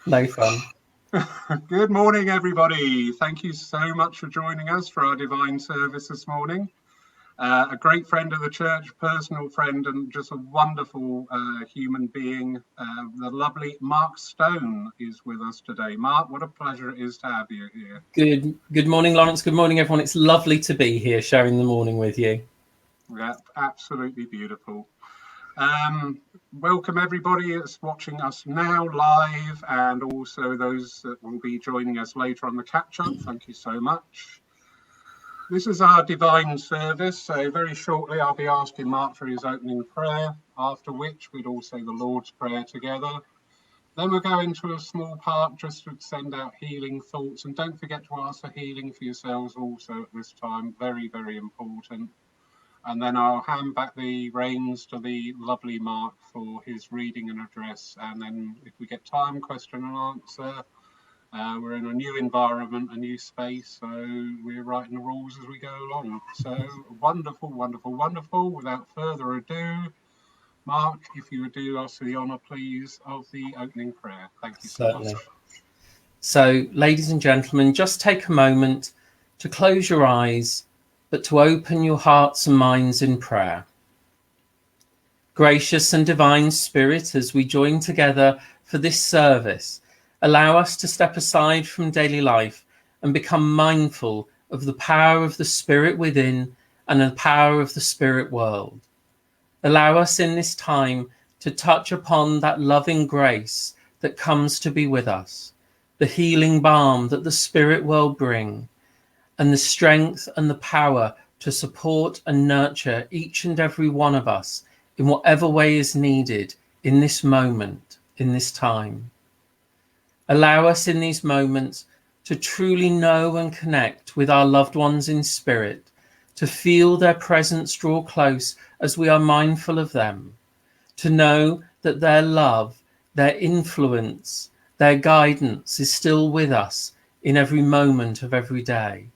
No fun. Good morning, everybody. Thank you so much for joining us for our divine service this morning. A great friend of the church, personal friend, and just a wonderful human being. The lovely Mark Stone is with us today. Mark, what a pleasure it is to have you here. Good morning, Lawrence. Good morning, everyone. It's lovely to be here sharing the morning with you. Yeah, absolutely beautiful. Welcome everybody that's watching us now live, and also those that will be joining us later on the catch-up. Thank you so much. This is our divine service, so very shortly I'll be asking Mark for his opening prayer, after which we'd all say the Lord's Prayer together. Then we'll go into a small part just to send out healing thoughts, and don't forget to ask for healing for yourselves also at this time, very, very important. And then I'll hand back the reins to the lovely Mark for his reading and address, and then if we get time, question and answer. We're in a new environment, a new space, so we're writing the rules as we go along. So wonderful, wonderful, wonderful. Without further ado, Mark, if you would do us the honour, please, of the opening prayer. Thank you so Certainly. much. So, ladies and gentlemen, just take a moment to close your eyes, but to open your hearts and minds in prayer. Gracious and divine Spirit, as we join together for this service, allow us to step aside from daily life and become mindful of the power of the Spirit within and the power of the Spirit world. Allow us in this time to touch upon that loving grace that comes to be with us, the healing balm that the Spirit world bring, and the strength and the power to support and nurture each and every one of us in whatever way is needed in this moment, in this time. Allow us in these moments to truly know and connect with our loved ones in spirit, to feel their presence draw close as we are mindful of them, to know that their love, their influence, their guidance is still with us in every moment of every day.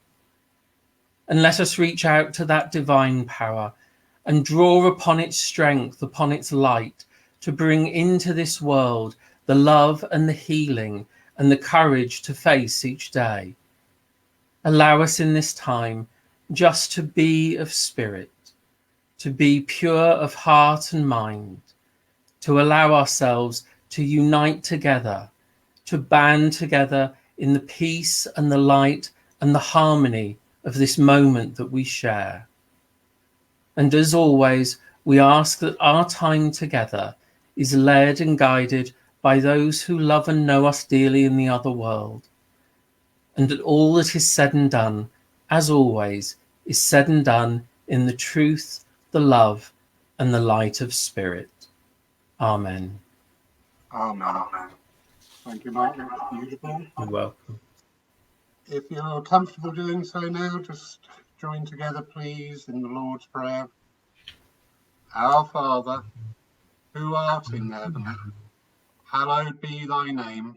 And let us reach out to that divine power and draw upon its strength, upon its light, to bring into this world the love and the healing and the courage to face each day. Allow us in this time just to be of spirit, to be pure of heart and mind, to allow ourselves to unite together, to band together in the peace and the light and the harmony of this moment that we share. And as always, we ask that our time together is led and guided by those who love and know us dearly in the other world. And that all that is said and done, as always, is said and done in the truth, the love, and the light of spirit. Amen. Amen. Thank you, Mark. That was beautiful. You're welcome. If you're comfortable doing so now, just join together, please, in the Lord's Prayer. Our Father, who art in heaven, hallowed be thy name.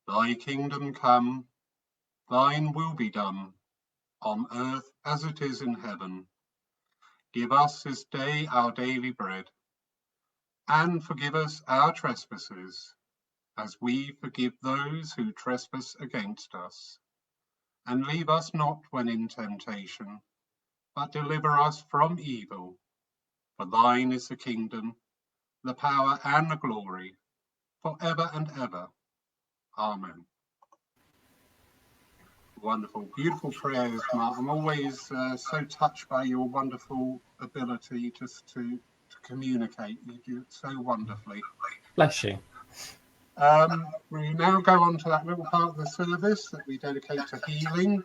Thy kingdom come, thine will be done, on earth as it is in heaven. Give us this day our daily bread, and forgive us our trespasses, as we forgive those who trespass against us. And leave us not when in temptation, but deliver us from evil. For thine is the kingdom, the power, and the glory, for ever and ever. Amen. Wonderful, beautiful prayers, Mark. I'm always so touched by your wonderful ability just to communicate. You do it so wonderfully. Bless you. We now go on to that little part of the service that we dedicate to healing.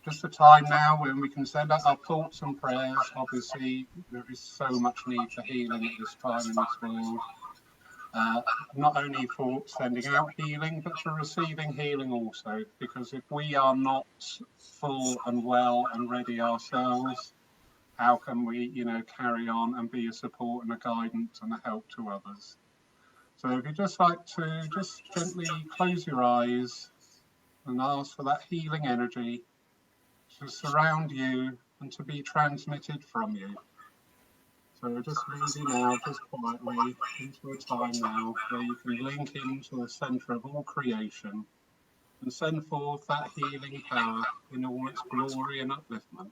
Just a time now when we can send out our thoughts and prayers. Obviously, there is so much need for healing at this time in this world. Not only for sending out healing, but for receiving healing also. Because if we are not full and well and ready ourselves, how can we, carry on and be a support and a guidance and a help to others? So if you'd just like to just gently close your eyes and ask for that healing energy to surround you and to be transmitted from you. So just leading out just quietly into a time now where you can link into the centre of all creation and send forth that healing power in all its glory and upliftment.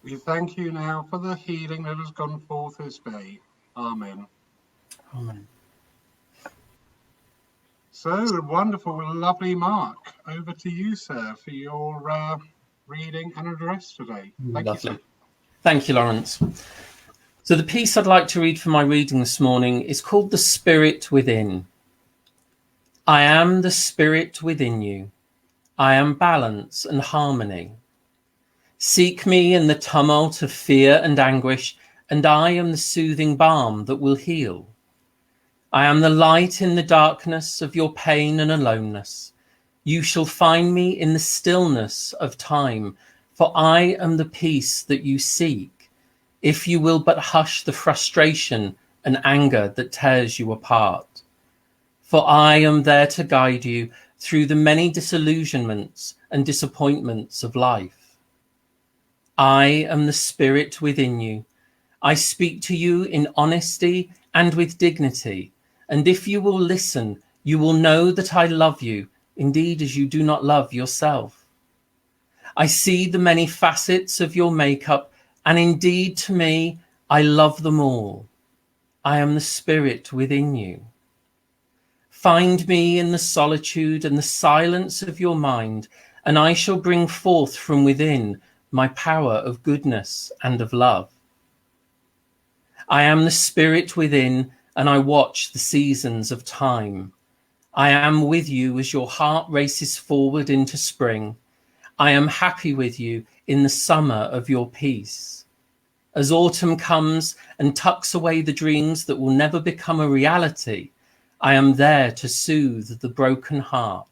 We thank you now for the healing that has gone forth this day. Amen. Amen. So wonderful, lovely Mark. Over to you, sir, for your reading and address today. Thank you, sir. Thank you, Lawrence. So the piece I'd like to read for my reading this morning is called The Spirit Within. I am the Spirit within you. I am balance and harmony. Seek me in the tumult of fear and anguish, and I am the soothing balm that will heal. I am the light in the darkness of your pain and aloneness. You shall find me in the stillness of time, for I am the peace that you seek, if you will but hush the frustration and anger that tears you apart. For I am there to guide you through the many disillusionments and disappointments of life. I am the Spirit within you. I speak to you in honesty and with dignity, and if you will listen, you will know that I love you, indeed as you do not love yourself. I see the many facets of your makeup, and indeed to me, I love them all. I am the Spirit within you. Find me in the solitude and the silence of your mind, and I shall bring forth from within my power of goodness and of love. I am the Spirit within, and I watch the seasons of time. I am with you as your heart races forward into spring. I am happy with you in the summer of your peace. As autumn comes and tucks away the dreams that will never become a reality, I am there to soothe the broken heart.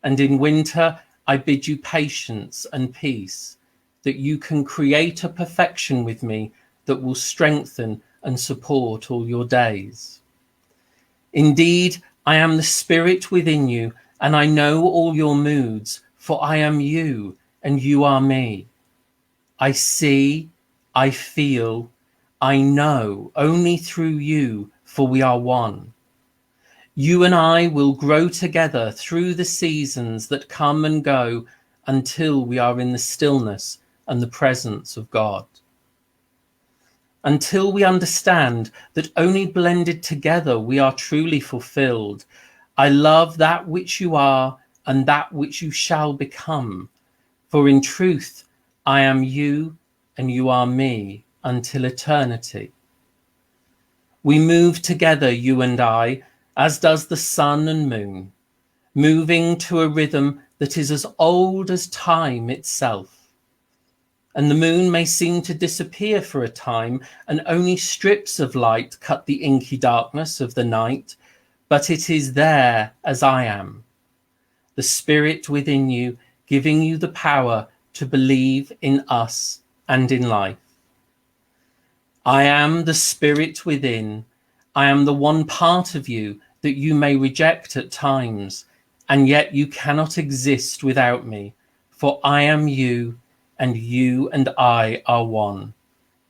And in winter, I bid you patience and peace, that you can create a perfection with me that will strengthen and support all your days. Indeed, I am the Spirit within you, and I know all your moods, for I am you, and you are me. I see, I feel, I know only through you, for we are one. You and I will grow together through the seasons that come and go until we are in the stillness and the presence of God. Until we understand that only blended together we are truly fulfilled. I love that which you are and that which you shall become. For in truth, I am you and you are me until eternity. We move together, you and I, as does the sun and moon, moving to a rhythm that is as old as time itself. And the moon may seem to disappear for a time, and only strips of light cut the inky darkness of the night, but it is there as I am, the spirit within you, giving you the power to believe in us and in life. I am the spirit within. I am the one part of you that you may reject at times, and yet you cannot exist without me, for I am you, and you and I are one,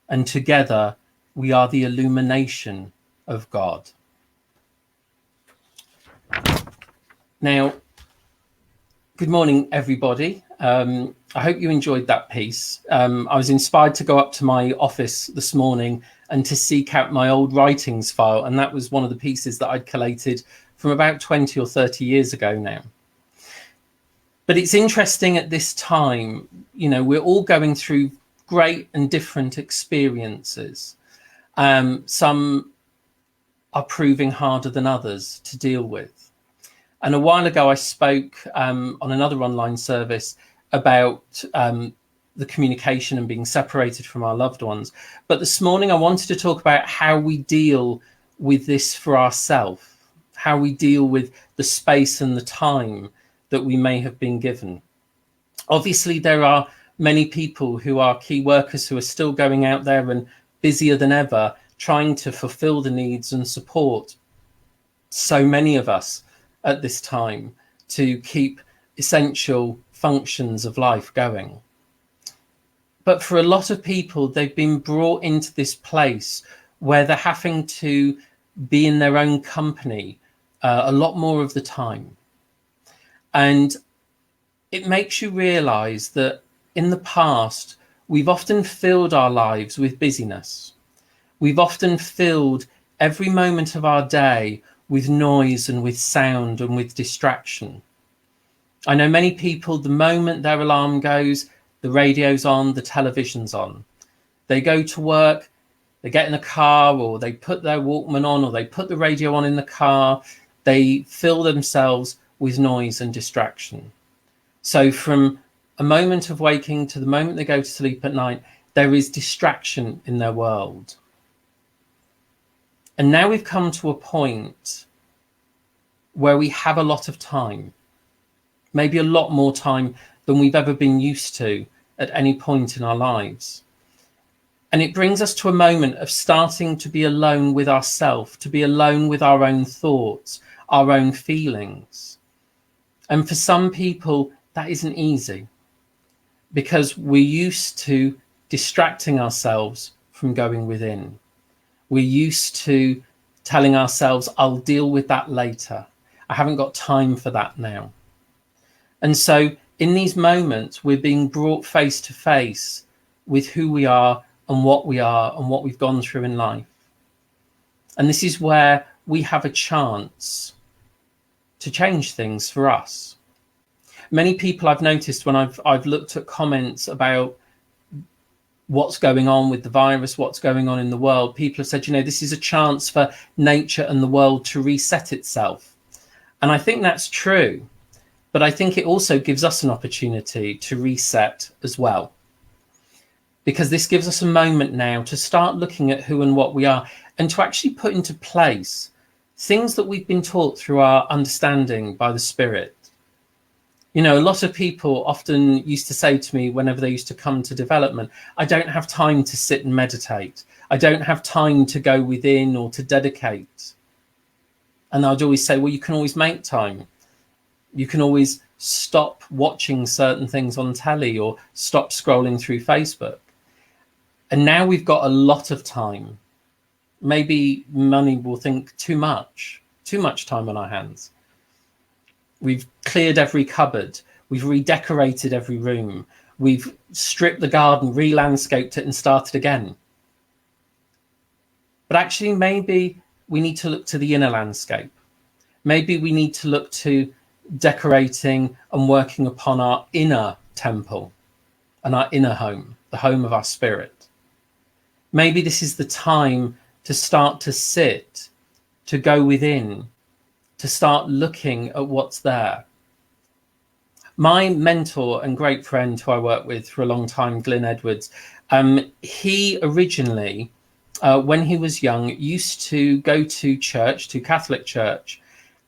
and together we are the illumination of God. Now, good morning, everybody. I hope you enjoyed that piece. I was inspired to go up to my office this morning and to seek out my old writings file, and that was one of the pieces that I'd collated from about 20 or 30 years ago now. But it's interesting at this time, you know, we're all going through great and different experiences. Some are proving harder than others to deal with. And a while ago, I spoke on another online service about the communication and being separated from our loved ones. But this morning, I wanted to talk about how we deal with this for ourselves, how we deal with the space and the time that we may have been given. Obviously, there are many people who are key workers who are still going out there and busier than ever, trying to fulfill the needs and support so many of us at this time to keep essential functions of life going. But for a lot of people, they've been brought into this place where they're having to be in their own company a lot more of the time. And it makes you realize that in the past, we've often filled our lives with busyness. We've often filled every moment of our day with noise and with sound and with distraction. I know many people, the moment their alarm goes, the radio's on, the television's on. They go to work, they get in a car, or they put their Walkman on, or they put the radio on in the car. They fill themselves with noise and distraction. So from a moment of waking to the moment they go to sleep at night, there is distraction in their world. And now we've come to a point where we have a lot of time, maybe a lot more time than we've ever been used to at any point in our lives. And it brings us to a moment of starting to be alone with ourselves, to be alone with our own thoughts, our own feelings. And for some people, that isn't easy because we're used to distracting ourselves from going within. We're used to telling ourselves, I'll deal with that later. I haven't got time for that now. And so in these moments, we're being brought face to face with who we are and what we've gone through in life. And this is where we have a chance to change things for us. Many people I've noticed when I've looked at comments about what's going on with the virus, what's going on in the world, people have said, you know, this is a chance for nature and the world to reset itself. And I think that's true. But I think it also gives us an opportunity to reset as well. Because this gives us a moment now to start looking at who and what we are and to actually put into place things that we've been taught through our understanding by the Spirit. You know, a lot of people often used to say to me whenever they used to come to development, I don't have time to sit and meditate. I don't have time to go within or to dedicate. And I'd always say, well, you can always make time. You can always stop watching certain things on telly or stop scrolling through Facebook. And now we've got a lot of time. Maybe money will think too much time on our hands. We've cleared every cupboard. We've redecorated every room. We've stripped the garden, re-landscaped it and started again. But actually, maybe we need to look to the inner landscape. Maybe we need to look to decorating and working upon our inner temple and our inner home. the home of our spirit. Maybe this is the time to start to sit, to go within, to start looking at what's there. My mentor and great friend who I worked with for a long time, Glyn Edwards, he originally, when he was young, used to go to church, to Catholic church.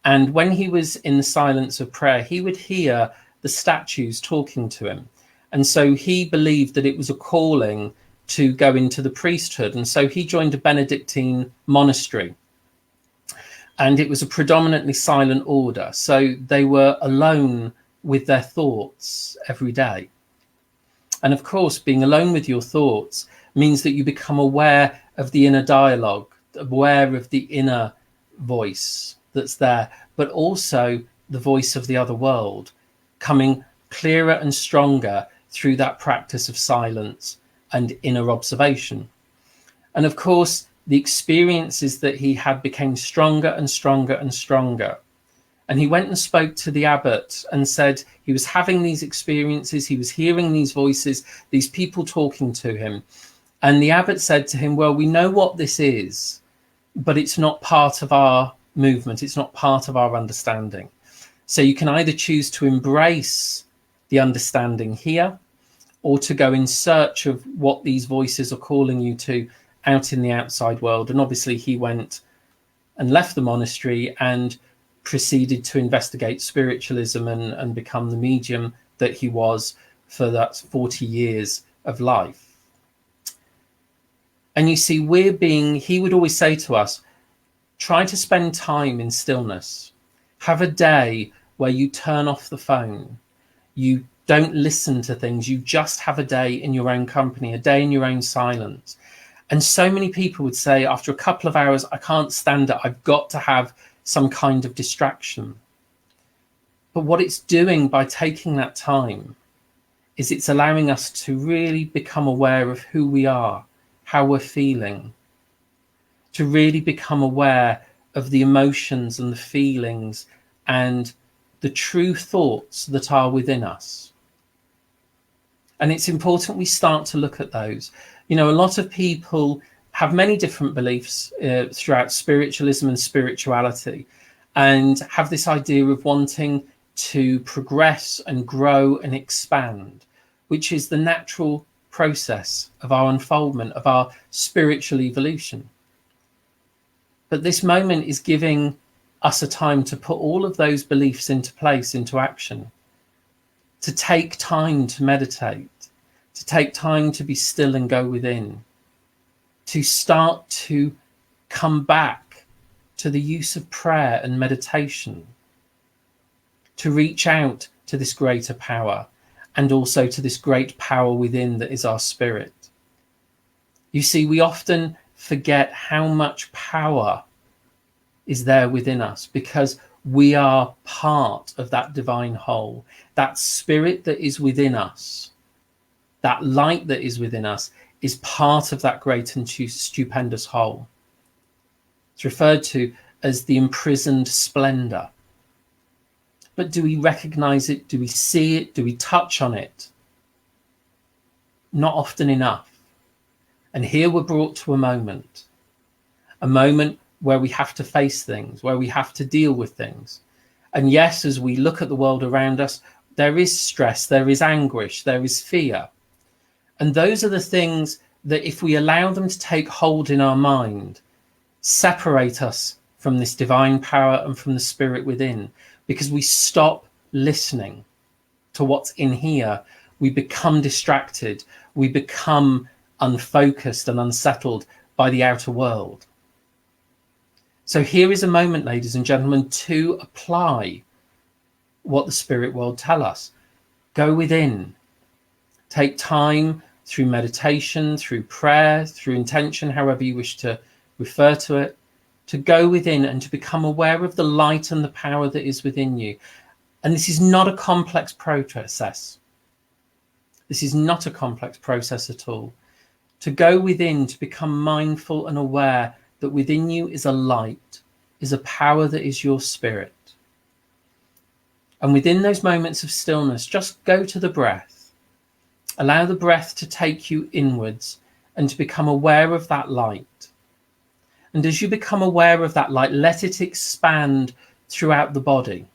And when he was in the silence of prayer, he would hear the statues talking to him. And so he believed that it was a calling to go into the priesthood. And so he joined a Benedictine monastery. And it was a predominantly silent order. So they were alone with their thoughts every day. And of course, being alone with your thoughts means that you become aware of the inner dialogue, aware of the inner voice that's there, but also the voice of the other world coming clearer and stronger through that practice of silence and inner observation. And of course, the experiences that he had became stronger and stronger and stronger. And he went and spoke to the abbot and said he was having these experiences, he was hearing these voices, these people talking to him. And the abbot said to him, well, we know what this is, but it's not part of our movement, it's not part of our understanding. So you can either choose to embrace the understanding here, or to go in search of what these voices are calling you to out in the outside world. And obviously he went and left the monastery and proceeded to investigate spiritualism and become the medium that he was for that 40 years of life. And you see, he would always say to us, try to spend time in stillness. Have a day where you turn off the phone. You don't listen to things. You just have a day in your own company, a day in your own silence. And so many people would say after a couple of hours, I can't stand it. I've got to have some kind of distraction. But what it's doing by taking that time is it's allowing us to really become aware of who we are, how we're feeling, to really become aware of the emotions and the feelings and the true thoughts that are within us. And it's important we start to look at those. You know, a lot of people have many different beliefs throughout spiritualism and spirituality, and have this idea of wanting to progress and grow and expand, which is the natural process of our unfoldment, of our spiritual evolution. But this moment is giving us a time to put all of those beliefs into place, into action, to take time to meditate, to take time to be still and go within, to start to come back to the use of prayer and meditation, to reach out to this greater power and also to this great power within that is our spirit. You see, we often forget how much power is there within us because we are part of that divine whole. That spirit that is within us, that light that is within us, is part of that great and stupendous whole. It's referred to as the imprisoned splendor. But do we recognize it? Do we see it? Do we touch on it? Not often enough. And here we're brought to a moment where we have to face things, where we have to deal with things. And yes, as we look at the world around us, there is stress, there is anguish, there is fear. And those are the things that, if we allow them to take hold in our mind, separate us from this divine power and from the spirit within, because we stop listening to what's in here. We become distracted. We become unfocused and unsettled by the outer world. So here is a moment, ladies and gentlemen, to apply what the spirit world tell us. Go within. Take time through meditation, through prayer, through intention, however you wish to refer to it, to go within and to become aware of the light and the power that is within you. And this is not a complex process. This is not a complex process at all. To go within, to become mindful and aware that within you is a light, is a power that is your spirit. And within those moments of stillness, just go to the breath Allow the breath to take you inwards and to become aware of that light. And as you become aware of that light, let it expand throughout the body.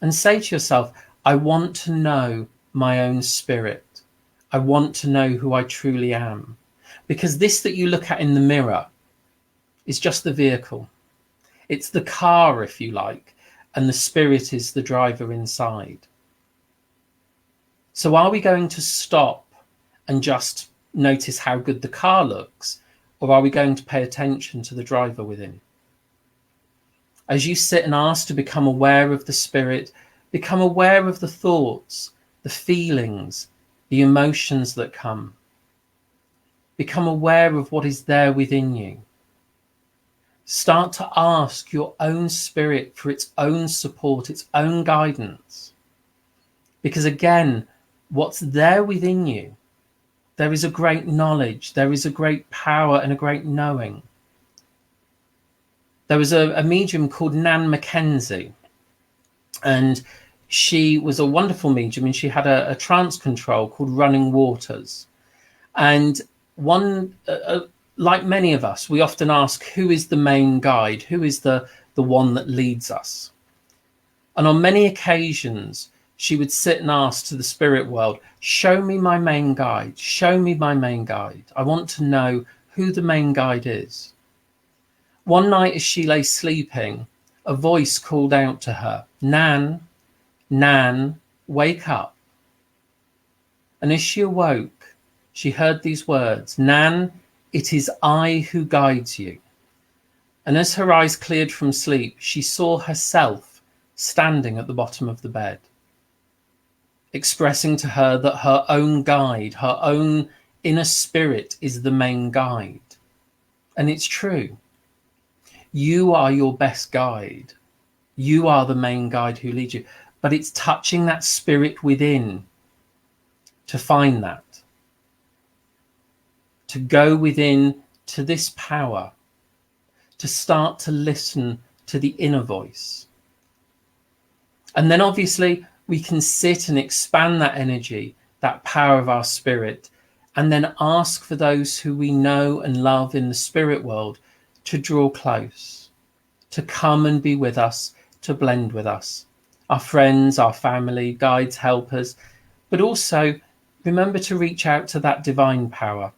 And say to yourself, I want to know my own spirit. I want to know who I truly am. Because this that you look at in the mirror is just the vehicle. It's the car, if you like, and the spirit is the driver inside. So are we going to stop and just notice how good the car looks? Or are we going to pay attention to the driver within? As you sit and ask to become aware of the spirit, become aware of the thoughts, the feelings, the emotions that come. Become aware of what is there within you. Start to ask your own spirit for its own support, its own guidance. Because again, what's there within you, there is a great knowledge, there is a great power and a great knowing. There was a medium called Nan Mackenzie, and she was a wonderful medium, and she had a trance control called Running Waters. And like many of us, we often ask, who is the main guide? Who is the one that leads us? And on many occasions, she would sit and ask to the spirit world, show me my main guide, show me my main guide. I want to know who the main guide is. One night as she lay sleeping, a voice called out to her, Nan, Nan, wake up. And as she awoke, she heard these words, Nan, it is I who guides you. And as her eyes cleared from sleep, she saw herself standing at the bottom of the bed, expressing to her that her own guide, her own inner spirit is the main guide. And it's true. You are your best guide. You are the main guide who leads you. But it's touching that spirit within to find that. To go within to this power. To start to listen to the inner voice. And then obviously we can sit and expand that energy, that power of our spirit, and then ask for those who we know and love in the spirit world to draw close, to come and be with us, to blend with us. Our friends, our family, guides, helpers, but also remember to reach out to that divine power.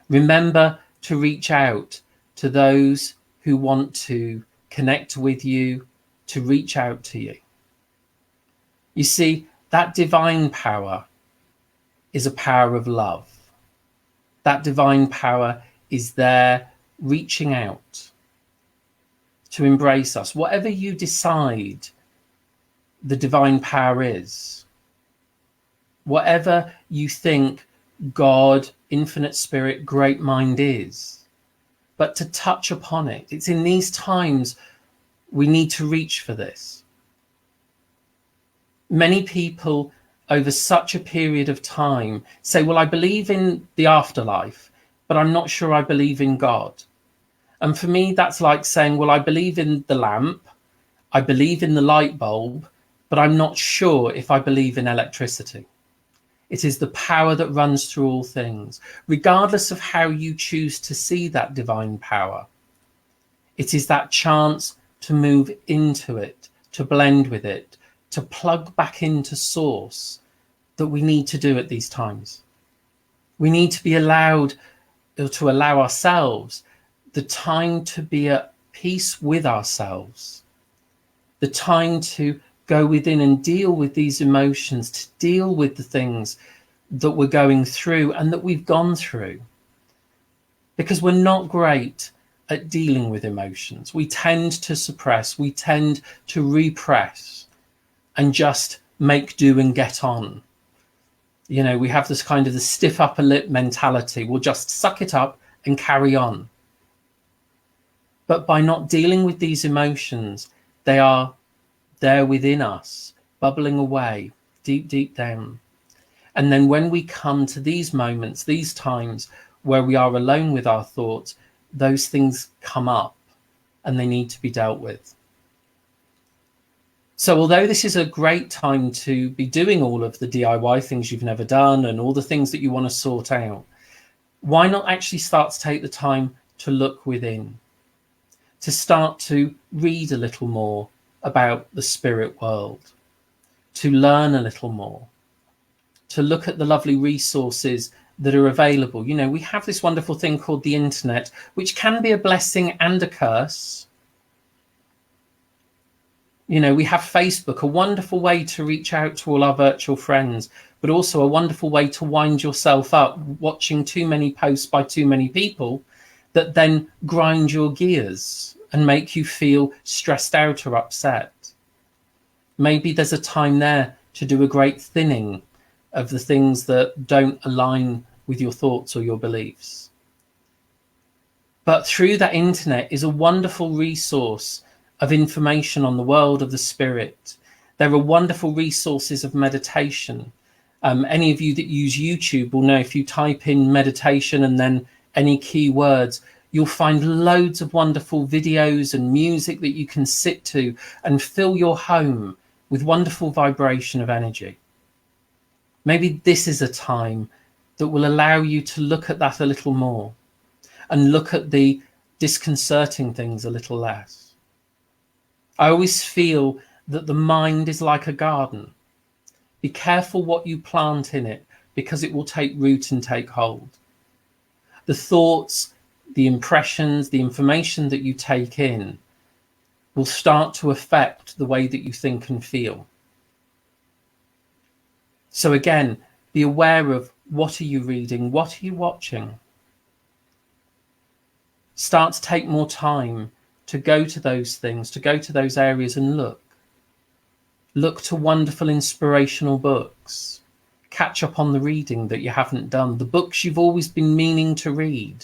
Remember to reach out to those who want to connect with you, to reach out to you. You see, that divine power is a power of love. That divine power is there reaching out to embrace us. Whatever you decide the divine power is, whatever you think God, infinite spirit, great mind is, but to touch upon it. It's in these times we need to reach for this. Many people over such a period of time say, well, I believe in the afterlife, but I'm not sure I believe in God. And for me, that's like saying, well, I believe in the lamp, I believe in the light bulb, but I'm not sure if I believe in electricity. It is the power that runs through all things, regardless of how you choose to see that divine power. It is that chance to move into it, to blend with it, to plug back into source that we need to do at these times. We need to be allowed to allow ourselves the time to be at peace with ourselves, the time to go within and deal with these emotions, to deal with the things that we're going through and that we've gone through. Because we're not great at dealing with emotions. We tend to suppress, we tend to repress and just make do and get on. You know, we have this kind of the stiff upper lip mentality. We'll just suck it up and carry on. But by not dealing with these emotions, they are there within us, bubbling away deep, deep down. And then when we come to these moments, these times where we are alone with our thoughts, those things come up and they need to be dealt with. So although this is a great time to be doing all of the DIY things you've never done and all the things that you want to sort out, why not actually start to take the time to look within, to start to read a little more about the spirit world, to learn a little more, to look at the lovely resources that are available. You know, we have this wonderful thing called the internet, which can be a blessing and a curse. You know, we have Facebook, a wonderful way to reach out to all our virtual friends, but also a wonderful way to wind yourself up watching too many posts by too many people that then grind your gears and make you feel stressed out or upset. Maybe there's a time there to do a great thinning of the things that don't align with your thoughts or your beliefs. But through that internet is a wonderful resource of information on the world of the spirit. There are wonderful resources of meditation. Any of you that use YouTube will know if you type in meditation and then any keywords, you'll find loads of wonderful videos and music that you can sit to and fill your home with wonderful vibration of energy. Maybe this is a time that will allow you to look at that a little more and look at the disconcerting things a little less. I always feel that the mind is like a garden. Be careful what you plant in it, because it will take root and take hold. The thoughts, the impressions, the information that you take in will start to affect the way that you think and feel. So again, be aware of what are you reading, what are you watching. Start to take more time to go to those things, to go to those areas and look. Look to wonderful inspirational books. Catch up on the reading that you haven't done, the books you've always been meaning to read,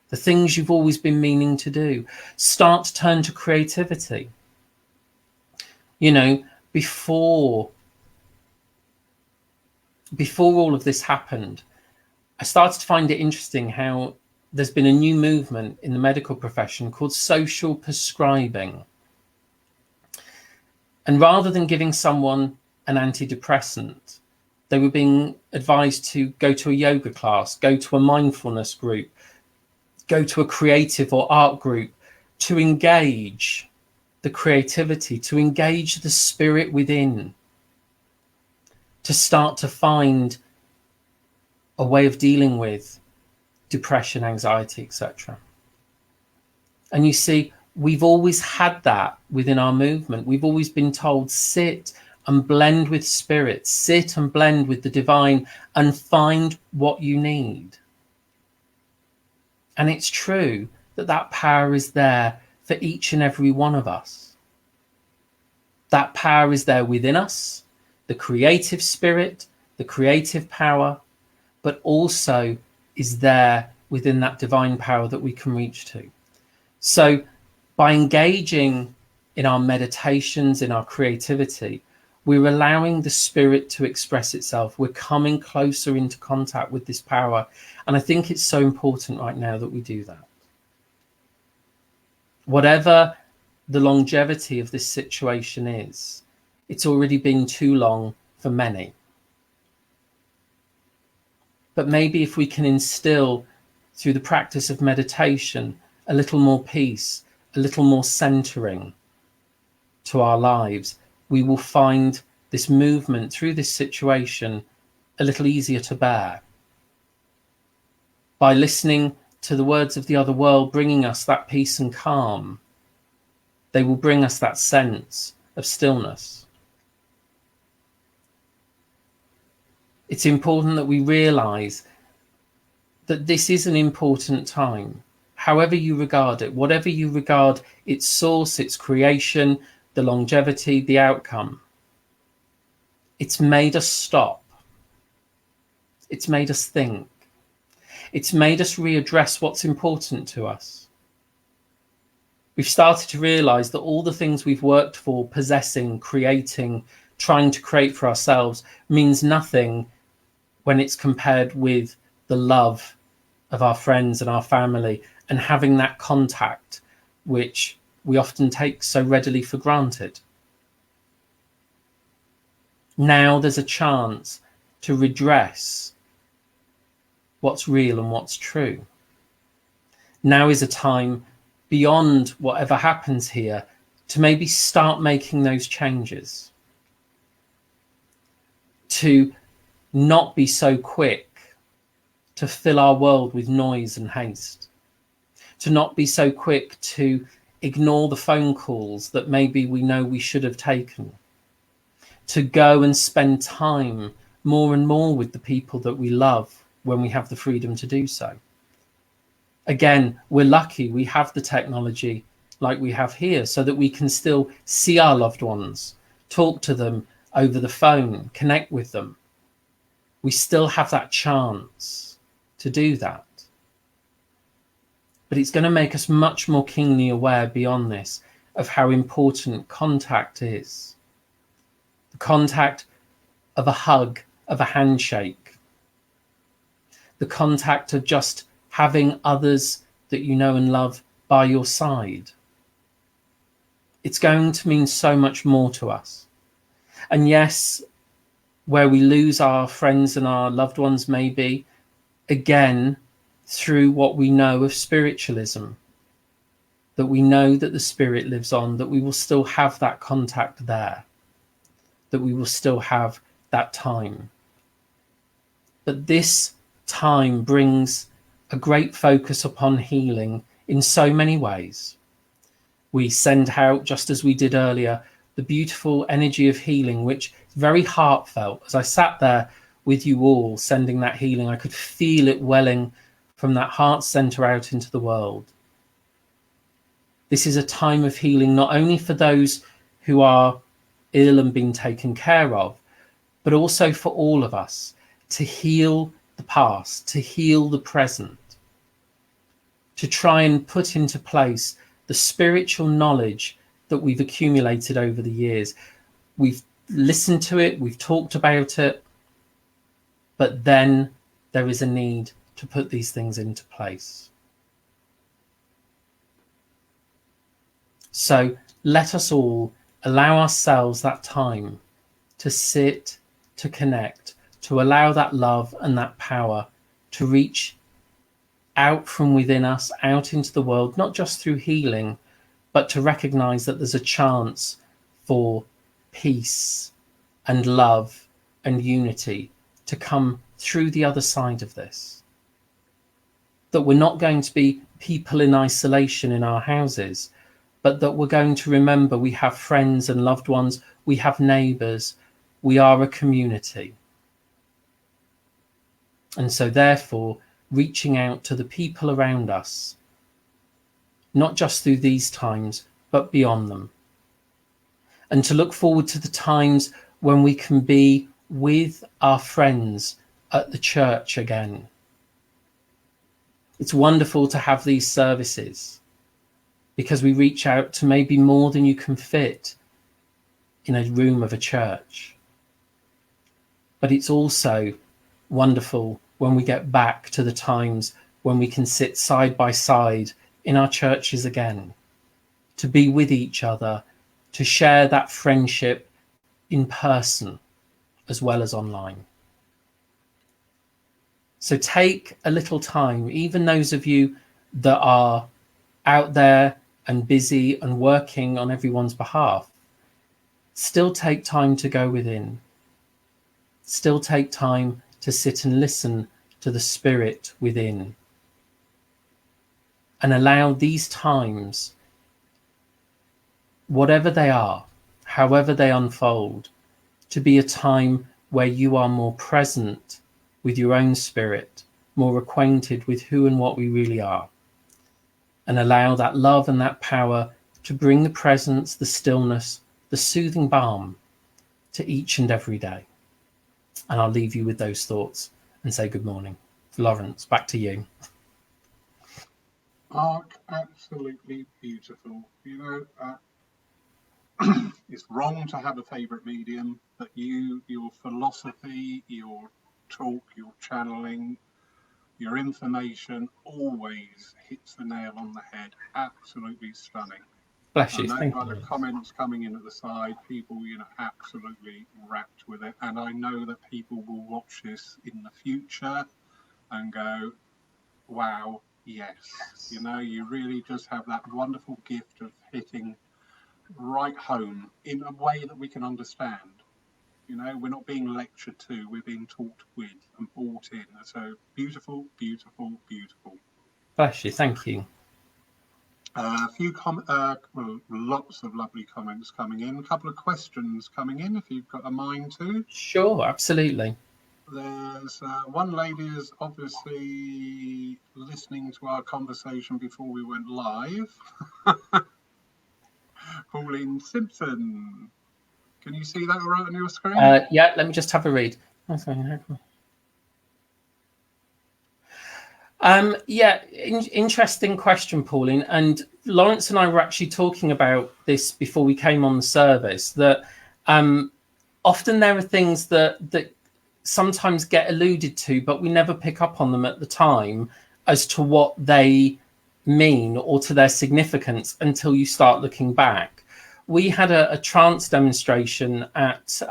the things you've always been meaning to do. Start to turn to creativity. You know, before all of this happened, I started to find it interesting how there's been a new movement in the medical profession called social prescribing. And rather than giving someone an antidepressant, they were being advised to go to a yoga class, go to a mindfulness group, go to a creative or art group, to engage the creativity, to engage the spirit within, to start to find a way of dealing with depression, anxiety, etc. And you see, we've always had that within our movement. We've always been told, sit and blend with spirit, sit and blend with the divine and find what you need. And it's true that that power is there for each and every one of us. That power is there within us, the creative spirit, the creative power, but also is there within that divine power that we can reach to. So by engaging in our meditations, in our creativity, we're allowing the spirit to express itself. We're coming closer into contact with this power. And I think it's so important right now that we do that. Whatever the longevity of this situation is, it's already been too long for many. But maybe if we can instill through the practice of meditation a little more peace, a little more centering to our lives, we will find this movement through this situation a little easier to bear. By listening to the words of the other world bringing us that peace and calm, they will bring us that sense of stillness. It's important that we realize that this is an important time, however you regard it, whatever you regard its source, its creation, the longevity, the outcome. It's made us stop. It's made us think. It's made us readdress what's important to us. We've started to realize that all the things we've worked for, possessing, creating, trying to create for ourselves, means nothing when it's compared with the love of our friends and our family and having that contact, which we often take so readily for granted. Now there's a chance to redress what's real and what's true. Now is a time beyond whatever happens here to maybe start making those changes, to not be so quick to fill our world with noise and haste, to not be so quick to ignore the phone calls that maybe we know we should have taken, to go and spend time more and more with the people that we love when we have the freedom to do so. Again, we're lucky we have the technology like we have here so that we can still see our loved ones, talk to them over the phone, connect with them. We still have that chance to do that. But it's going to make us much more keenly aware beyond this of how important contact is. The contact of a hug, of a handshake. The contact of just having others that you know and love by your side. It's going to mean so much more to us. And yes, where we lose our friends and our loved ones maybe, again, through what we know of spiritualism, that we know that the spirit lives on, that we will still have that contact there, that we will still have that time. But this time brings a great focus upon healing in so many ways. We send out, just as we did earlier, the beautiful energy of healing, which is very heartfelt. As I sat there with you all sending that healing, I could feel it welling from that heart center out into the world. This is a time of healing, not only for those who are ill and being taken care of, but also for all of us to heal the past, to heal the present, to try and put into place the spiritual knowledge that we've accumulated over the years. We've listened to it, we've talked about it, but then there is a need to put these things into place. So let us all allow ourselves that time to sit, to connect, to allow that love and that power to reach out from within us, out into the world, not just through healing, but to recognize that there's a chance for peace and love and unity to come through the other side of this. That we're not going to be people in isolation in our houses, but that we're going to remember we have friends and loved ones, we have neighbours, we are a community. And so therefore, reaching out to the people around us, not just through these times, but beyond them. And to look forward to the times when we can be with our friends at the church again. It's wonderful to have these services because we reach out to maybe more than you can fit in a room of a church. But it's also wonderful when we get back to the times when we can sit side by side in our churches again, to be with each other, to share that friendship in person as well as online. So take a little time, even those of you that are out there and busy and working on everyone's behalf, still take time to go within. Still take time to sit and listen to the spirit within. And allow these times, whatever they are, however they unfold, to be a time where you are more present with your own spirit, more acquainted with who and what we really are. And allow that love and that power to bring the presence, the stillness, the soothing balm to each and every day. And I'll leave you with those thoughts and say good morning. Lawrence, back to you. Mark, absolutely beautiful. You know, it's wrong to have a favourite medium, but your philosophy, your talk, your channeling, your information always hits the nail on the head. Absolutely stunning. Bless you. I know Thank by the you. comments coming in at the side, people, absolutely rapt with it. And I know that people will watch this in the future and go, wow, yes. You really just have that wonderful gift of hitting right home in a way that we can understand. We're not being lectured to, we're being taught with and brought in. So beautiful, beautiful, beautiful. Bless you. Thank you. A few lots of lovely comments coming in. A couple of questions coming in, if you've got a mind to. Sure, absolutely. There's one lady is obviously listening to our conversation before we went live. Pauline Simpson. Can you see that all right on your screen? Yeah, let me just have a read. Interesting question, Pauline. And Lawrence and I were actually talking about this before we came on the service, that often there are things that sometimes get alluded to, but we never pick up on them at the time as to what they mean or to their significance until you start looking back. We had a trance demonstration at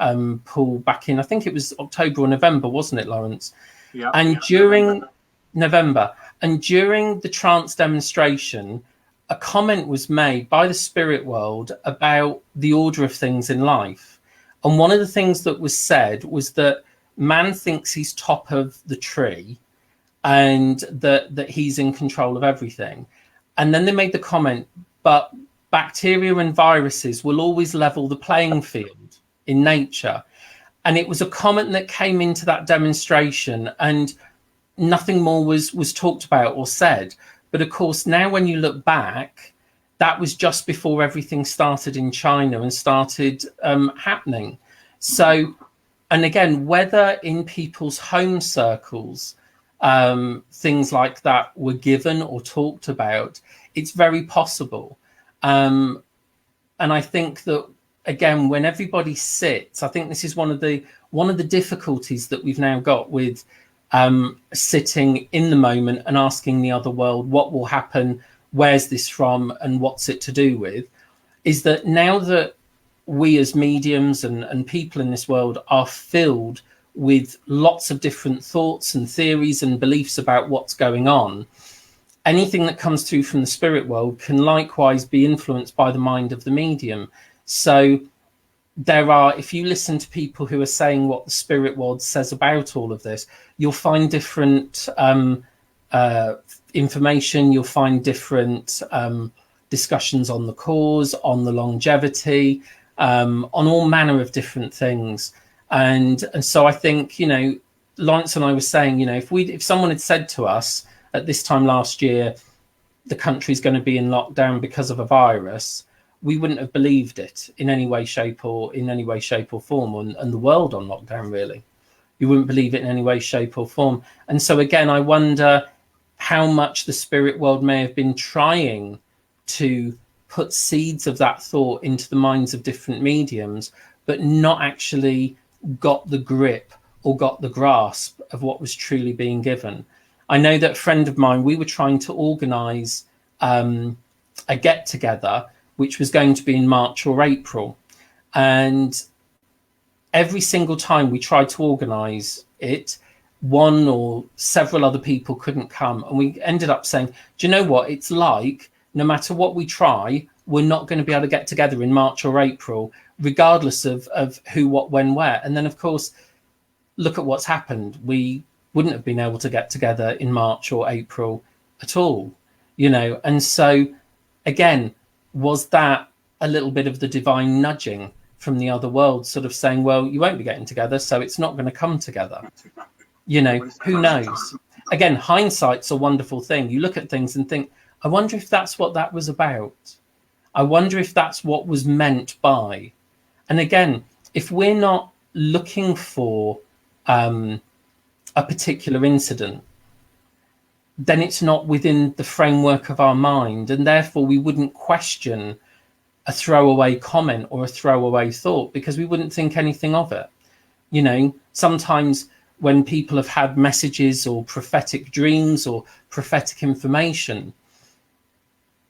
Poole back in, I think it was October or November, wasn't it, Lawrence? Yeah. And during November, and during the trance demonstration, a comment was made by the spirit world about the order of things in life. And one of the things that was said was that man thinks he's top of the tree and that he's in control of everything. And then they made the comment, but bacteria and viruses will always level the playing field in nature. And it was a comment that came into that demonstration, and nothing more was talked about or said. But of course, now when you look back, that was just before everything started in China and started happening. So, and again, whether in people's home circles, things like that were given or talked about, it's very possible. And I think that, again, when everybody sits, I think this is one of the difficulties that we've now got with sitting in the moment and asking the other world what will happen, where's this from, and what's it to do with, is that now that we as mediums and people in this world are filled with lots of different thoughts and theories and beliefs about what's going on, anything that comes through from the spirit world can likewise be influenced by the mind of the medium. So there are, if you listen to people who are saying what the spirit world says about all of this, you'll find different information, you'll find different discussions on the cause, on the longevity, on all manner of different things. And so I think, Lawrence and I were saying, if someone had said to us at this time last year, the country's going to be in lockdown because of a virus, we wouldn't have believed it in any way, shape or form, and the world on lockdown, really. You wouldn't believe it in any way, shape or form. And so again, I wonder how much the spirit world may have been trying to put seeds of that thought into the minds of different mediums, but not actually got the grip or got the grasp of what was truly being given. I know that a friend of mine, we were trying to organise a get-together, which was going to be in March or April. And every single time we tried to organise it, one or several other people couldn't come. And we ended up saying, do you know what? It's like, no matter what we try, we're not going to be able to get together in March or April, regardless of who, what, when, where. And then, of course, look at what's happened. We wouldn't have been able to get together in March or April at all, And so, again, was that a little bit of the divine nudging from the other world, sort of saying, well, you won't be getting together, so it's not going to come together? Who knows? Again, hindsight's a wonderful thing. You look at things and think, I wonder if that's what that was about. I wonder if that's what was meant by. And again, if we're not looking for a particular incident, then it's not within the framework of our mind, and therefore we wouldn't question a throwaway comment or a throwaway thought because we wouldn't think anything of it. Sometimes when people have had messages or prophetic dreams or prophetic information,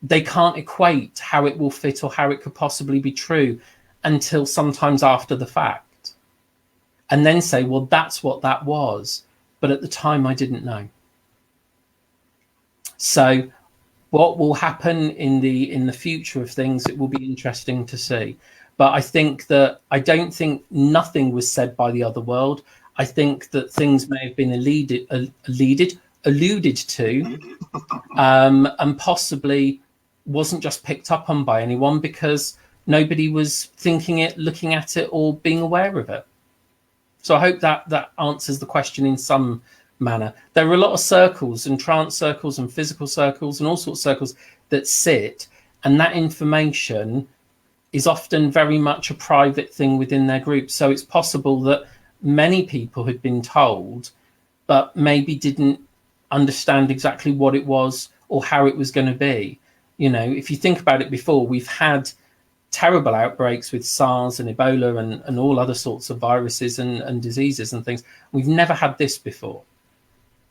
they can't equate how it will fit or how it could possibly be true until sometimes after the fact, and then say, well, that's what that was, but at the time I didn't know. So what will happen in the future of things, it will be interesting to see. But I don't think nothing was said by the other world. I think that things may have been alluded to, and possibly wasn't just picked up on by anyone because nobody was thinking it, looking at it, or being aware of it. So I hope that answers the question in some manner. There are a lot of circles and trance circles and physical circles and all sorts of circles that sit, and that information is often very much a private thing within their group. So it's possible that many people had been told, but maybe didn't understand exactly what it was or how it was going to be. You know, if you think about it, before, we've had terrible outbreaks with SARS and Ebola and all other sorts of viruses and diseases and things. We've never had this before.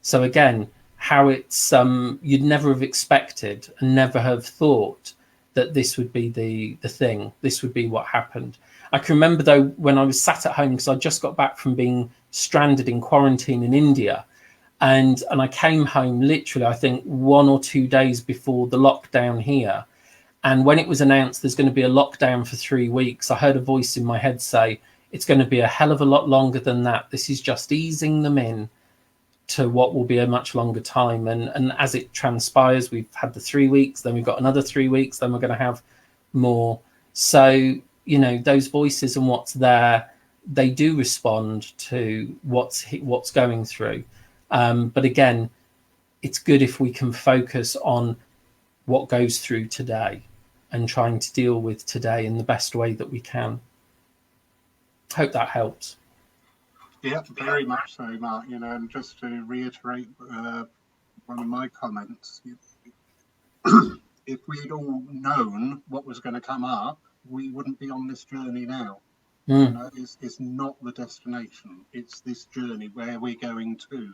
So again, how it's you'd never have expected and never have thought that this would be the thing. This would be what happened. I can remember, though, when I was sat at home, because I just got back from being stranded in quarantine in India, and I came home literally, I think, 1 or 2 days before the lockdown here. And when it was announced there's going to be a lockdown for 3 weeks, I heard a voice in my head say, it's going to be a hell of a lot longer than that. This is just easing them in to what will be a much longer time. And as it transpires, we've had the 3 weeks, then we've got another 3 weeks, then we're going to have more. So, you know, those voices and what's there, they do respond to what's going through. But again, it's good if we can focus on what goes through today and trying to deal with today in the best way that we can. Hope that helps. Yeah, very much so, Mark. You know, and just to reiterate one of my comments, if we'd all known what was going to come up, we wouldn't be on this journey now. You know, it's not the destination, it's this journey where we're going to.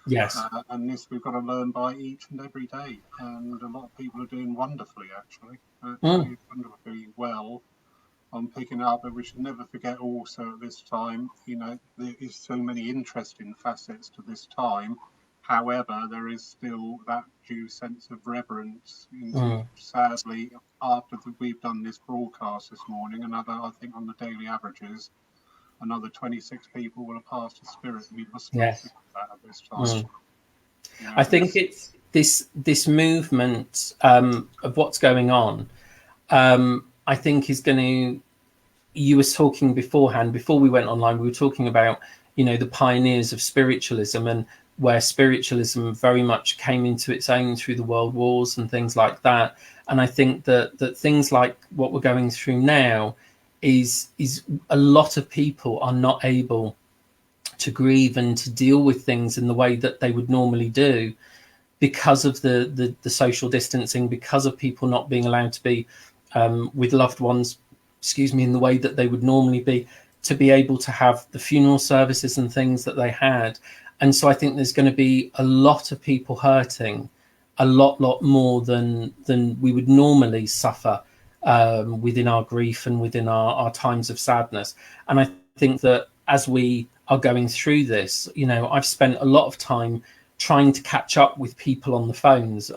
Yes. And this we've got to learn by each and every day. And a lot of people are doing wonderfully, actually. Wonderfully well on picking up. But we should never forget also at this time, you know, there is so many interesting facets to this time. However, there is still that due sense of reverence. Sadly, after we've done this broadcast this morning, I think on the daily averages, another 26 people will have passed the spirit. We must not think of that at this time. You know, I think it's this movement of what's going on. I think is going to. You were talking beforehand, before we went online, we were talking about, you know, the pioneers of spiritualism, and where spiritualism very much came into its own through the world wars and things like that. And I think that things like what we're going through now is a lot of people are not able to grieve and to deal with things in the way that they would normally do because of the social distancing, because of people not being allowed to be with loved ones, in the way that they would normally be, to be able to have the funeral services and things that they had. And so I think there's going to be a lot of people hurting, a lot more than we would normally suffer within our grief and within our times of sadness. And I think that as we are going through this, you know, I've spent a lot of time trying to catch up with people on the phones.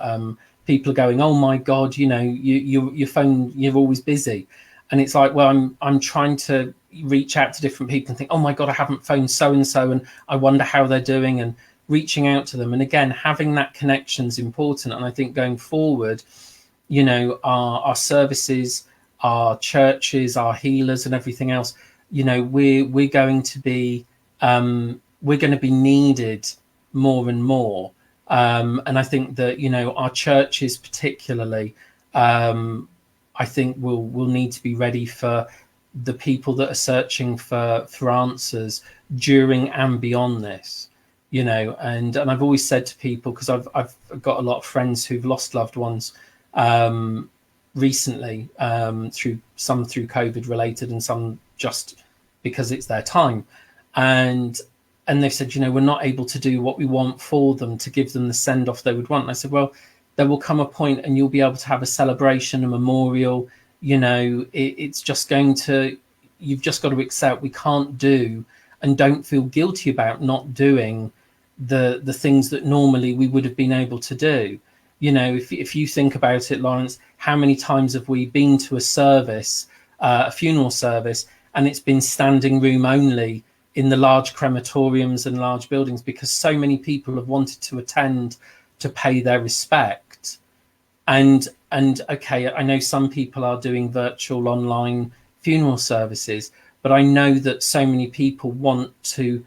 People are going, oh my God, you know, your phone, you're always busy. And it's like, well, I'm trying to reach out to different people and think, oh my God, I haven't phoned so-and-so and I wonder how they're doing, and reaching out to them. And again, having that connection is important. And I think going forward, you know, our services, our churches, our healers and everything else, you know, we're going to be needed more and more. And I think that, you know, our churches particularly, I think we'll need to be ready for the people that are searching for answers during and beyond this, you know. And I've always said to people, because I've got a lot of friends who've lost loved ones recently, through COVID related and some just because it's their time, and they've said, you know, we're not able to do what we want for them to give them the send off they would want. And I said, well, there will come a point and you'll be able to have a celebration, a memorial. You know, it's just going to, you've just got to accept we can't do, and don't feel guilty about not doing the things that normally we would have been able to do. You know, if you think about it, Lawrence, how many times have we been to a service, a funeral service, and it's been standing room only in the large crematoriums and large buildings because so many people have wanted to attend to pay their respect. And okay, I know some people are doing virtual online funeral services, but I know that so many people want to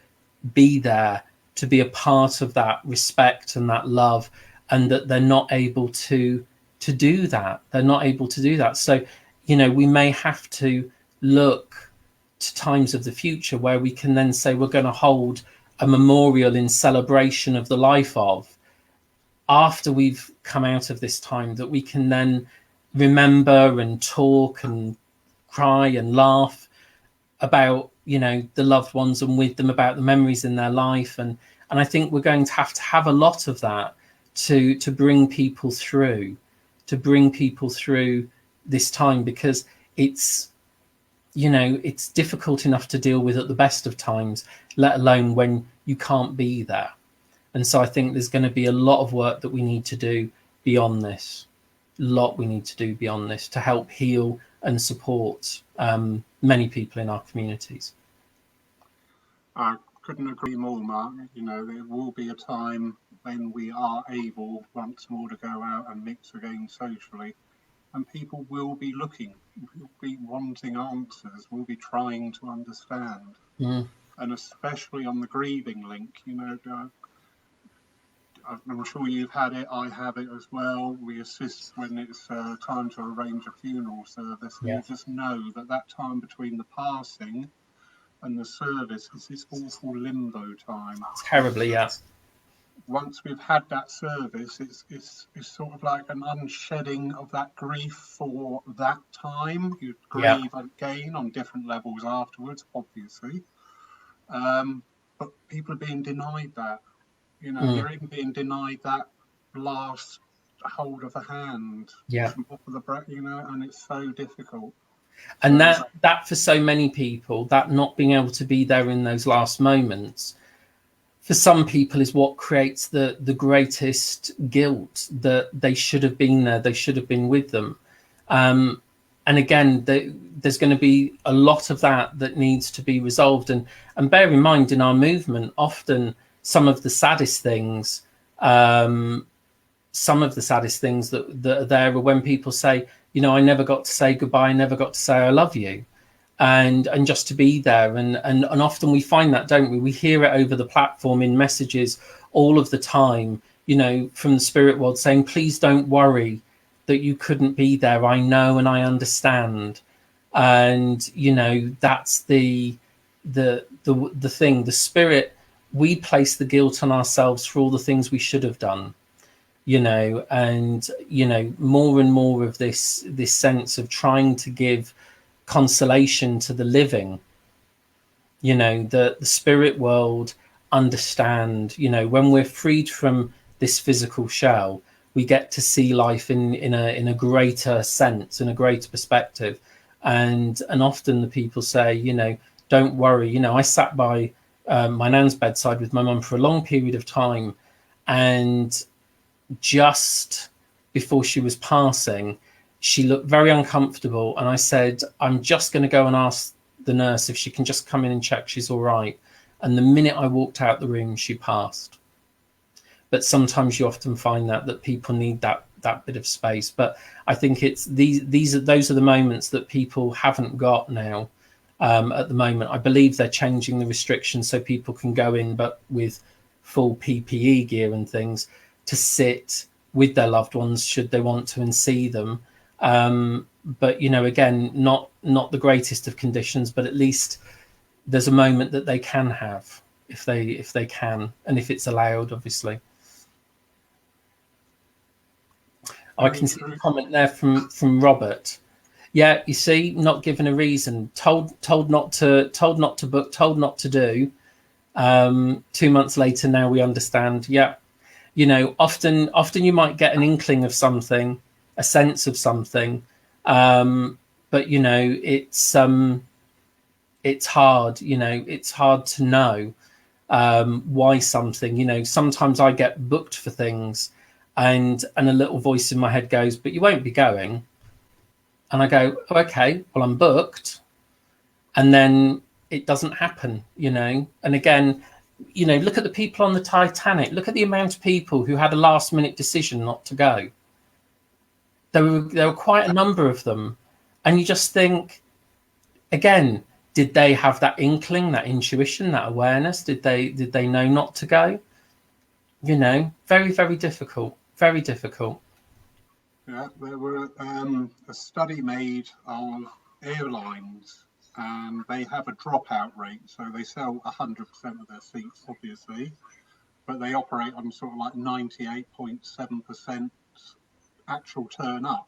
be there, to be a part of that respect and that love, and that they're not able to do that. They're not able to do that. So, you know, we may have to look to times of the future where we can then say we're going to hold a memorial in celebration of the life of, after we've come out of this time, that we can then remember and talk and cry and laugh about, you know, the loved ones, and with them about the memories in their life. And I think we're going to have a lot of that to bring people through, this time, because it's, you know, it's difficult enough to deal with at the best of times, let alone when you can't be there. And so I think there's going to be a lot of work that we need to do beyond this, to help heal and support many people in our communities. I couldn't agree more, Mark. You know, there will be a time when we are able once more to go out and mix again socially, and people will be looking, will be wanting answers, will be trying to understand. And especially on the grieving link, you know, I'm sure you've had it, I have it as well. We assist when it's time to arrange a funeral service. And you just know that time between the passing and the service is this awful limbo time. Terribly, yes. Once we've had that service, it's sort of like an unshedding of that grief for that time. You grieve again on different levels afterwards, obviously. But people are being denied that. You know, they're even being denied that last hold of a hand from off of the breath, you know, and it's so difficult. And that for so many people, that not being able to be there in those last moments, for some people is what creates the greatest guilt, that they should have been there, they should have been with them. And again, there's going to be a lot of that needs to be resolved. And bear in mind, in our movement, often some of the saddest things that are there are when people say, you know, I never got to say goodbye, I never got to say I love you. And just to be there. And often we find that, don't we? We hear it over the platform in messages all of the time, you know, from the spirit world saying, please don't worry that you couldn't be there. I know and I understand. And, you know, that's the thing. The spirit, we place the guilt on ourselves for all the things we should have done, you know, and, you know, more and more of this sense of trying to give consolation to the living, you know, the spirit world understand, you know, when we're freed from this physical shell, we get to see life in a greater sense, in a greater perspective. And often the people say, you know, don't worry. You know, I sat by my nan's bedside with my mum for a long period of time, and just before she was passing, she looked very uncomfortable, and I said, I'm just going to go and ask the nurse if she can just come in and check she's all right. And the minute I walked out the room, she passed. But sometimes you often find that people need that bit of space. But I think it's those are the moments that people haven't got now. At the moment, I believe they're changing the restrictions so people can go in, but with full PPE gear and things, to sit with their loved ones should they want to and see them. But, you know, again, not the greatest of conditions, but at least there's a moment that they can have if they can, and if it's allowed, obviously. I can see a comment there from Robert. Yeah, you see, not given a reason, told not to book, told not to do. 2 months later, now we understand. Yeah, Often you might get an inkling of something, a sense of something, but it's hard. It's hard to know why something. Sometimes I get booked for things, and a little voice in my head goes, "But you won't be going." And I go, oh, "Okay, well, I'm booked," and then it doesn't happen. And again, look at the people on the Titanic. Look at the amount of people who had a last minute decision not to go. There were quite a number of them, and you just think, again, did they have that inkling, that intuition, that awareness? Did they know not to go? Very, very difficult. Very difficult. Yeah, there were a study made of airlines, and they have a dropout rate. So they sell 100% of their seats, obviously, but they operate on sort of like 98.7% actual turn up.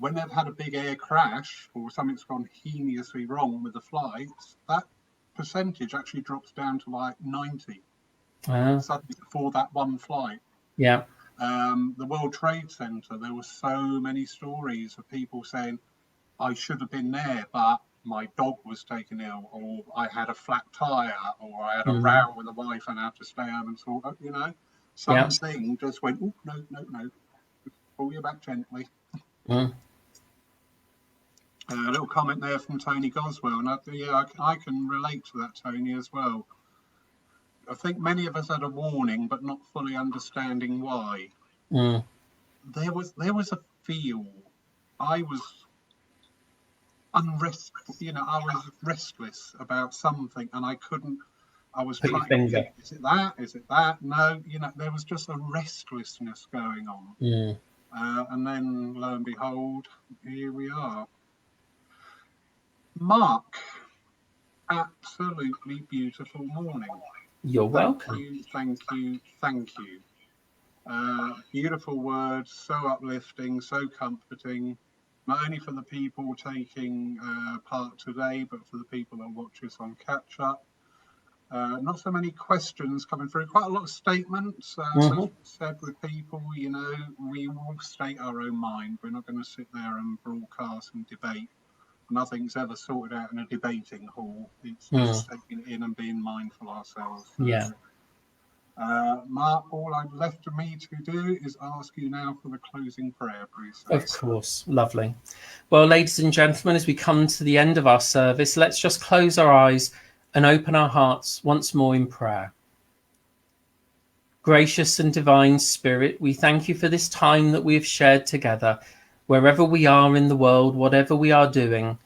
When they've had a big air crash or something's gone heinously wrong with the flights, that percentage actually drops down to like 90 suddenly for that one flight. Yeah. The World Trade Center, there were so many stories of people saying, I should have been there, but my dog was taken ill, or I had a flat tire, or I had a row with the wife and I had to stay home and sort of, something just went, oh, no, pull you back gently. A little comment there from Tony Goswell, and I can relate to that, Tony, as well. I think many of us had a warning, but not fully understanding why. There was a feel. I was unrestful, I was restless about something, and I couldn't. I was trying to think, is it that? Is it that? No, there was just a restlessness going on. And then, lo and behold, here we are. Mark, absolutely beautiful morning. You're welcome. Thank you. Beautiful words, so uplifting, so comforting, not only for the people taking part today, but for the people that watch us on catch up. Not so many questions coming through, quite a lot of statements. Said with people, we will state our own mind. We're not going to sit there and broadcast and debate. Nothing's ever sorted out in a debating hall. It's just taking it in and being mindful ourselves. Yeah. Mark, all I've left for me to do is ask you now for the closing prayer, please. Of course. Lovely. Well, ladies and gentlemen, as we come to the end of our service, let's just close our eyes and open our hearts once more in prayer. Gracious and divine Spirit, we thank you for this time that we have shared together. Wherever we are in the world, whatever we are doing,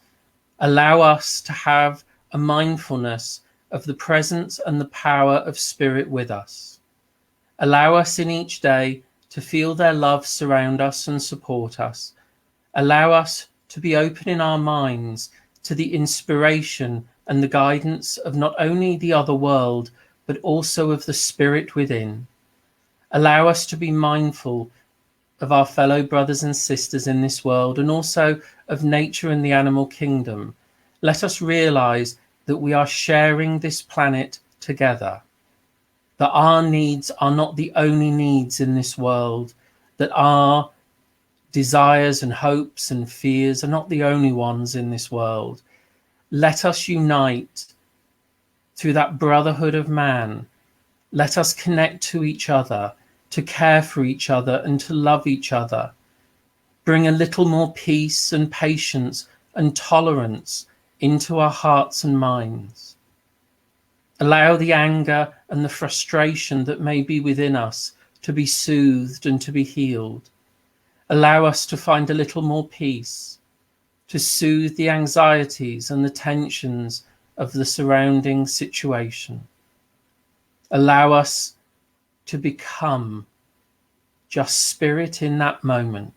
allow us to have a mindfulness of the presence and the power of Spirit with us. Allow us in each day to feel their love surround us and support us. Allow us to be open in our minds to the inspiration and the guidance of not only the other world, but also of the Spirit within. Allow us to be mindful of our fellow brothers and sisters in this world, and also of nature and the animal kingdom. Let us realize that we are sharing this planet together, that our needs are not the only needs in this world, that our desires and hopes and fears are not the only ones in this world. Let us unite through that brotherhood of man. Let us connect to each other, to care for each other and to love each other. Bring a little more peace and patience and tolerance into our hearts and minds. Allow the anger and the frustration that may be within us to be soothed and to be healed. Allow us to find a little more peace, to soothe the anxieties and the tensions of the surrounding situation. Allow us to become just Spirit in that moment,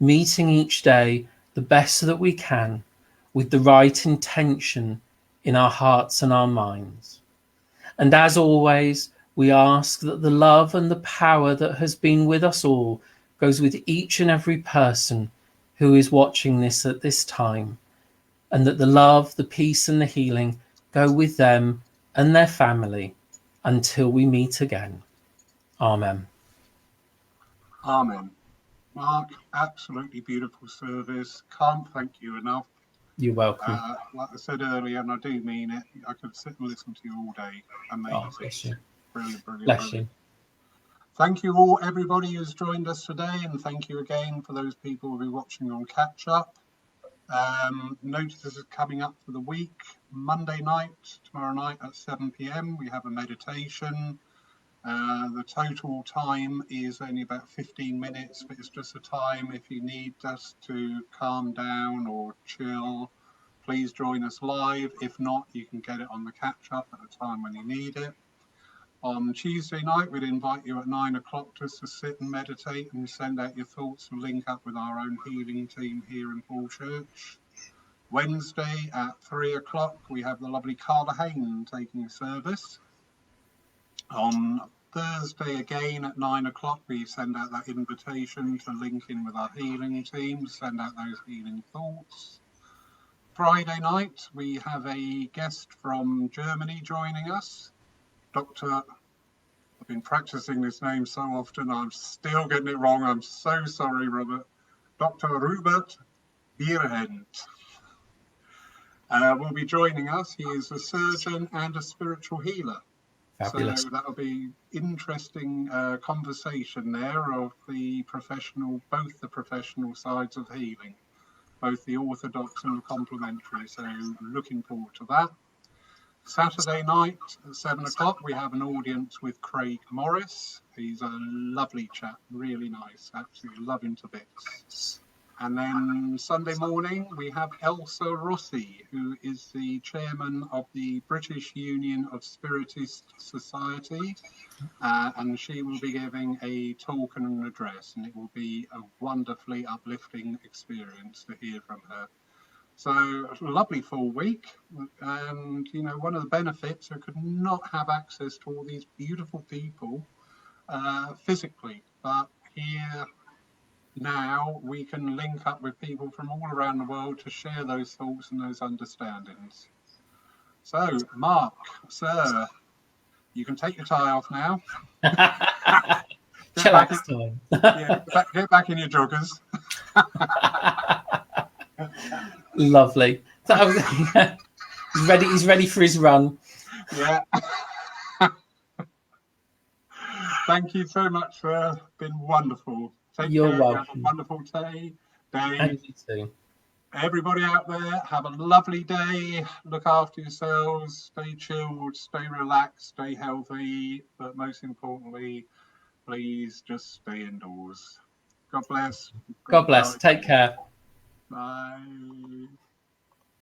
meeting each day the best that we can with the right intention in our hearts and our minds. And as always, we ask that the love and the power that has been with us all goes with each and every person who is watching this at this time, and that the love, the peace and the healing go with them and their family until we meet again. Amen. Amen. Mark, absolutely beautiful service. Can't thank you enough. You're welcome. Like I said earlier, and I do mean it, I could sit and listen to you all day. Amazing. Oh, bless you. Brilliant, brilliant, Bless brilliant. you. Thank you all, everybody who's joined us today, and thank you again for those people who'll be watching on catch up. Notices are coming up for the week. Monday night, tomorrow night at 7 p.m. we have a meditation. The total time is only about 15 minutes, but it's just a time if you need us to calm down or chill, please join us live. If not, you can get it on the catch up at a time when you need it. On Tuesday night, we'd invite you at 9 o'clock just to sit and meditate and send out your thoughts and link up with our own healing team here in Paul Church. Wednesday at 3 o'clock, we have the lovely Carla Hain taking service. On Thursday again at 9 o'clock, we send out that invitation to link in with our healing team, send out those healing thoughts. Friday night, we have a guest from Germany joining us. I've been practicing this name so often, I'm still getting it wrong. I'm so sorry, Robert. Dr. Rupert Bierhent will be joining us. He is a surgeon and a spiritual healer. Fabulous. So that'll be interesting conversation there of both the professional sides of healing, both the orthodox and the complementary. So looking forward to that. Saturday night at 7 o'clock, we have an audience with Craig Morris. He's a lovely chap, really nice, absolutely love him to bits. And then Sunday morning, we have Elsa Rossi, who is the chairman of the British Union of Spiritist Society. And she will be giving a talk and an address, and it will be a wonderfully uplifting experience to hear from her. So a lovely full week, and one of the benefits, I could not have access to all these beautiful people physically, but here now we can link up with people from all around the world to share those thoughts and those understandings. So Mark, sir, you can take your tie off now. Chillax time. Yeah, get back in your joggers. Lovely. He's ready for his run. Yeah. Thank you so much, sir. Been wonderful. You're welcome. Have a wonderful day. And you too. Everybody out there, have a lovely day. Look after yourselves. Stay chilled, stay relaxed, stay healthy. But most importantly, please just stay indoors. God bless. God bless. Take care. Bye.